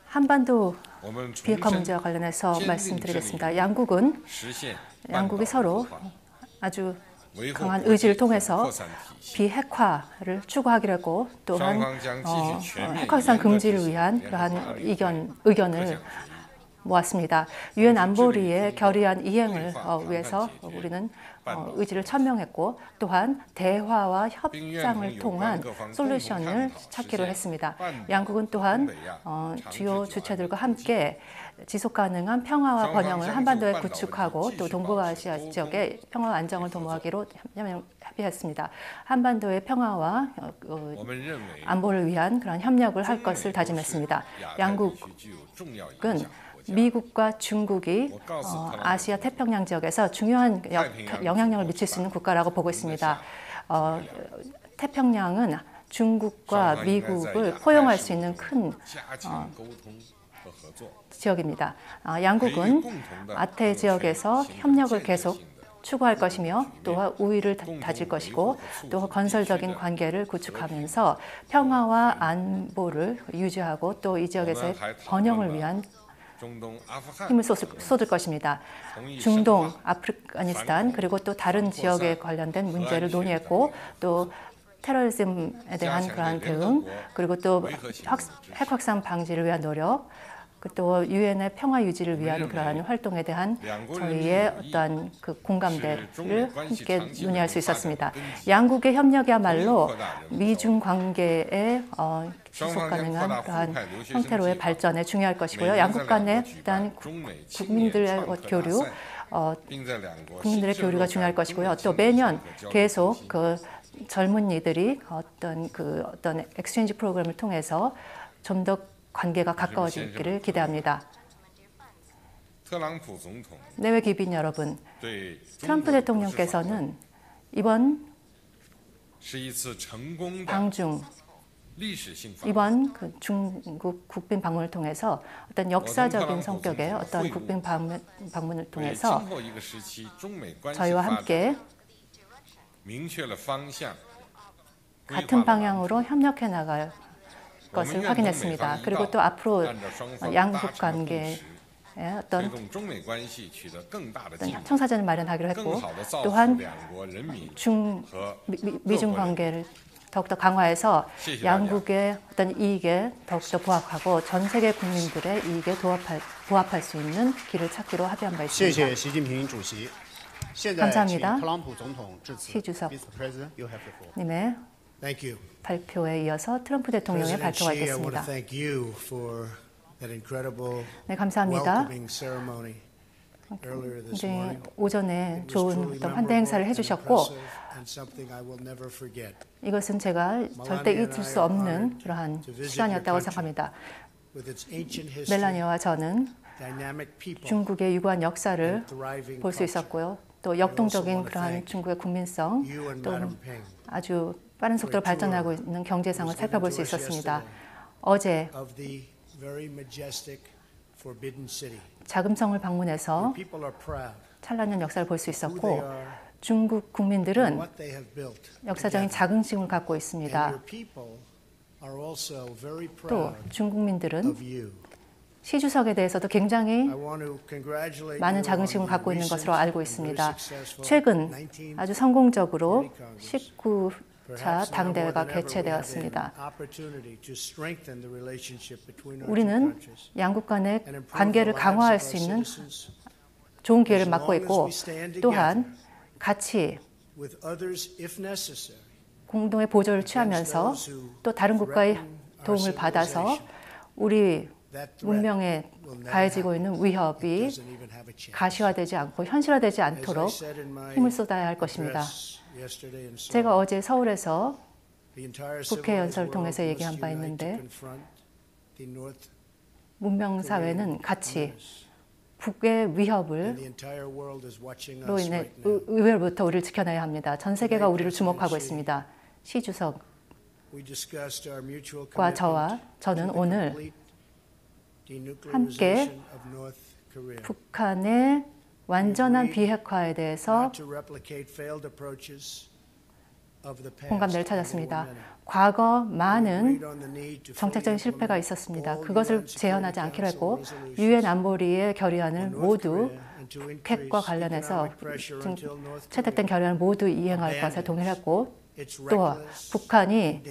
한반도 비핵화 문제와 관련해서 말씀드리겠습니다. 양국이 서로 아주 강한 의지를 통해서 비핵화를 추구하기로 했고 또한 핵 확산 금지를 위한 그러한 의견을 모았습니다. 유엔 안보리의 결의안 이행을 위해서 우리는 의지를 천명했고 또한 대화와 협상을 통한 솔루션을 찾기로 했습니다. 양국은 또한 주요 주체들과 함께 지속가능한 평화와 번영을 한반도에 구축하고 또 동북아시아 지역의 평화와 안정을 도모하기로 합의했습니다. 한반도의 평화와 안보를 위한 그런 협력을 할 것을 다짐했습니다. 양국은 미국과 중국이 아시아 태평양 지역에서 중요한 영향력을 미칠 수 있는 국가라고 보고 있습니다. 태평양은 중국과 미국을 포용할 수 있는 큰 지역입니다. 양국은 아태 지역에서 협력을 계속 추구할 것이며 또 우위를 다질 것이고 또 건설적인 관계를 구축하면서 평화와 안보를 유지하고 또 이 지역에서의 번영을 위한 힘을 쏟을 것입니다. 중동, 아프가니스탄 그리고 또 다른 지역에 관련된 문제를 논의했고 또 테러리즘에 대한 그러한 대응 그리고 또 핵 확산 방지를 위한 노력 또 유엔의 평화 유지를 위한 그러한 활동에 대한 저희의 어떤 그 공감대를 함께 논의할 수 있었습니다. 양국의 협력이야말로 미중 관계의 지속 가능한 그러한 형태로의 발전에 중요할 것이고요. 양국 간의 일단 국민들의 교류가 중요할 것이고요. 또 매년 계속 그 젊은이들이 어떤 엑스체인지 프로그램을 통해서 좀 더 관계가 가까워지기를 기대합니다. 내외 귀빈 여러분, 트럼프 대통령께서는 이번 방중 이번 그 중국 국빈 방문을 통해서 어떤 역사적인 성격의 어떤 국빈 방문을 통해서 저희와 함께 같은 방향으로 협력해 나갈 것을 확인했습니다. 그리고 또 앞으로 양국 관계에 어떤 청사진을 마련하기로 했고 또한 미중 관계를 더욱더 강화해서 양국의 어떤 이익에 더욱더 부합하고 전 세계 국민들의 이익에 부합할 수 있는 길을 찾기로 합의한 바 있습니다. 감사합니다. 시 주석님의 발표에 이어서 트럼프 대통령의 발표가 있겠습니다. 네, 감사합니다. 굉장히 오전에 좋은 어떤 환대 행사를 해주셨고 이것은 제가 절대 잊을 수 없는 그러한 시간이었다고 생각합니다. 멜라니아와 저는 중국의 유구한 역사를 볼 수 있었고요. 또 역동적인 그러한 중국의 국민성, 또 아주 빠른 속도로 발전하고 있는 경제상을 살펴볼 수 있었습니다. 어제 자금성을 방문해서 찬란한 역사를 볼 수 있었고 중국 국민들은 역사적인 자긍심을 갖고 있습니다. 또 중국민들은 시 주석에 대해서도 굉장히 많은 자긍심을 갖고 있는 것으로 알고 있습니다. 최근 아주 성공적으로 19차 당대회가 개최되었습니다. 우리는 양국 간의 관계를 강화할 수 있는 좋은 기회를 맞고 있고 또한 같이 공동의 보조를 취하면서 또 다른 국가의 도움을 받아서 우리 문명에 가해지고 있는 위협이 가시화되지 않고 현실화되지 않도록 힘을 쏟아야 할 것입니다. 제가 어제 서울에서 국회 연설을 통해서 얘기한 바 있는데 문명사회는 같이 북의 위협으로 인해 의외로부터 우리를 지켜내야 합니다. 전 세계가 우리를 주목하고 있습니다. 시 주석과 저는 오늘 함께 북한의 완전한 비핵화에 대해서 공감대를 찾았습니다. 과거 많은 정책적인 실패가 있었습니다. 그것을 재현하지 않기로 했고 유엔 안보리의 결의안을 모두 북핵과 관련해서 채택된 결의안을 모두 이행할 것에 동의했고 또 북한이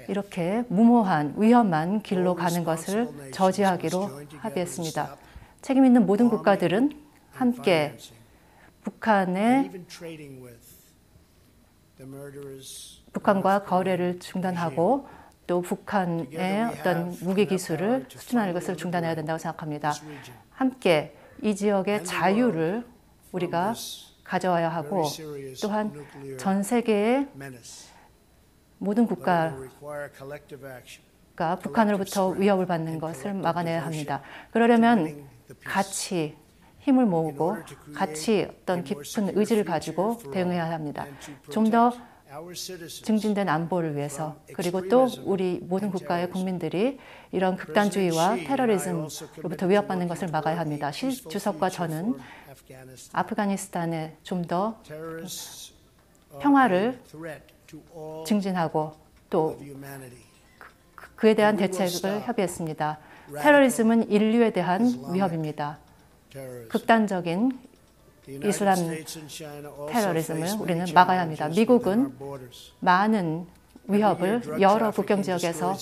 이렇게 무모한 위험한 길로 가는 것을 저지하기로 합의했습니다. 책임 있는 모든 국가들은 함께 북한과 거래를 중단하고 또 북한의 어떤 무기 기술을 수출하는 것을 중단해야 된다고 생각합니다. 함께 이 지역의 자유를 우리가 가져와야 하고 또한 전 세계의 모든 국가가 북한으로부터 위협을 받는 것을 막아내야 합니다. 그러려면 같이 힘을 모으고 같이 어떤 깊은 의지를 가지고 대응해야 합니다. 좀 더 증진된 안보를 위해서 그리고 또 우리 모든 국가의 국민들이 이런 극단주의와 테러리즘으로부터 위협받는 것을 막아야 합니다. 시 주석과 저는 아프가니스탄에 좀 더 평화를 증진하고 또 그에 대한 대책을 협의했습니다. 테러리즘은 인류에 대한 위협입니다. 극단적인 이슬람 테러리즘을 우리는 막아야 합니다. 미국은 많은 위협을 여러 국경 지역에서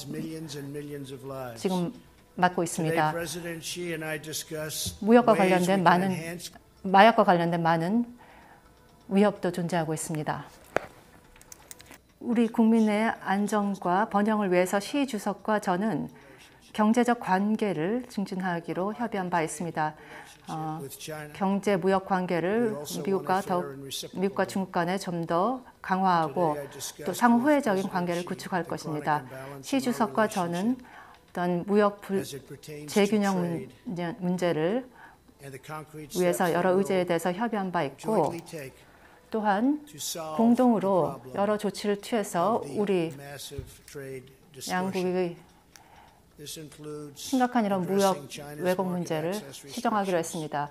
지금 맡고 있습니다. 무역과 관련된 마약과 관련된 많은 위협도 존재하고 있습니다. 우리 국민의 안정과 번영을 위해서 시 주석과 저는 경제적 관계를 증진하기로 협의한 바 있습니다. 경제 무역 관계를 미국과 중국 간에 좀 더 강화하고 또 상호회적인 관계를 구축할 것입니다. 시 주석과 저는 어떤 무역 재균형 문제를 위해서 여러 의제에 대해서 협의한 바 있고 또한 공동으로 여러 조치를 취해서 우리 양국의 심각한 이런 무역 왜곡 문제를 시정하기로 했습니다.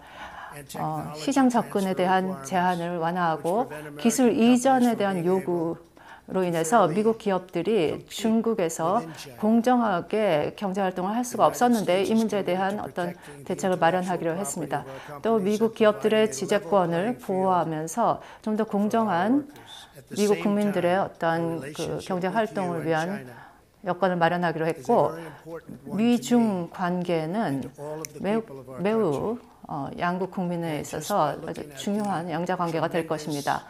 시장 접근에 대한 제한을 완화하고 기술 이전에 대한 요구로 인해서 미국 기업들이 중국에서 공정하게 경제활동을 할 수가 없었는데 이 문제에 대한 어떤 대책을 마련하기로 했습니다. 또 미국 기업들의 지재권을 보호하면서 좀 더 공정한 미국 국민들의 어떤 그 경제활동을 위한 여건을 마련하기로 했고 미중 관계는 매우 양국 국민에 있어서 아주 중요한 양자관계가 될 것입니다.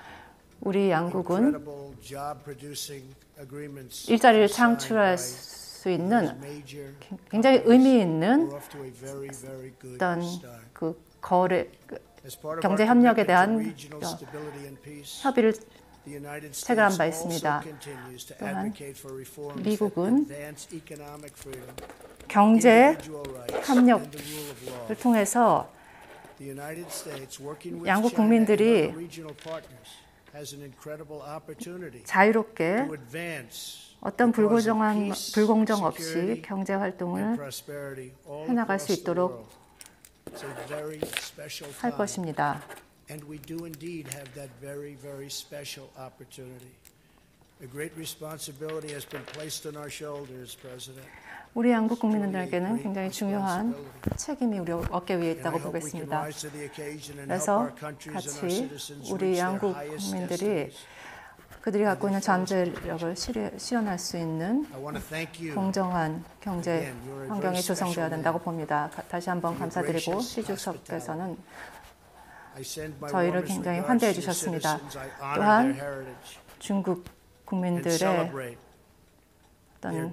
우리 양국은 일자리를 창출할 수 있는 굉장히 의미 있는 어떤 그 경제 협력에 대한 협의를 체결한 바 있습니다. 또한 미국은 경제 협력을 통해서 양국 국민들이 자유롭게 어떤 불공정 없이 경제 활동을 해나갈 수 있도록 할 것입니다. And we do indeed have that very, very special opportunity. A great responsibility has been placed on our shoulders, President. 우리 양국 국민들에게는 굉장히 중요한 책임이 우리 어깨 위에 있다고 보겠습니다. 그래서 같이 우리 양국 국민들이 그들이 갖고 있는 잠재력을 실현할 수 있는 공정한 경제 환경이 조성되어야 된다고 봅니다. 다시 한번 감사드리고 시 주석께서는 저희를 굉장히 환대해 주셨습니다. 또한 중국 국민들의 어떤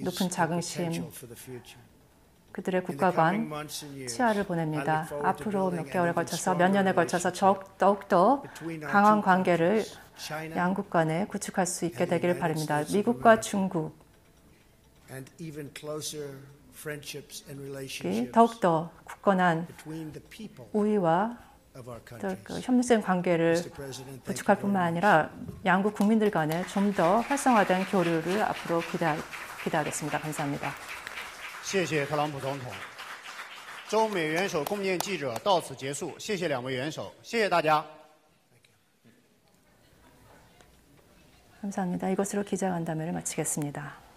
높은 자긍심, 그들의 국가 간 치하를 보냅니다. 앞으로 몇 개월에 걸쳐서 몇 년에 걸쳐서 더욱더 강한 관계를 양국 간에 구축할 수 있게 되기를 바랍니다. 미국과 중국 더욱더 굳건한 우위와 그 협력적인 관계를 구축할 뿐만 아니라 양국 국민들 간에 좀 더 활성화된 교류를 앞으로 기대하겠습니다. 감사합니다. 谢谢特朗普总统。中美元首共建记者到此结束，谢谢两位元首，谢谢大家。 감사합니다. 이것으로 기자간담회를 마치겠습니다.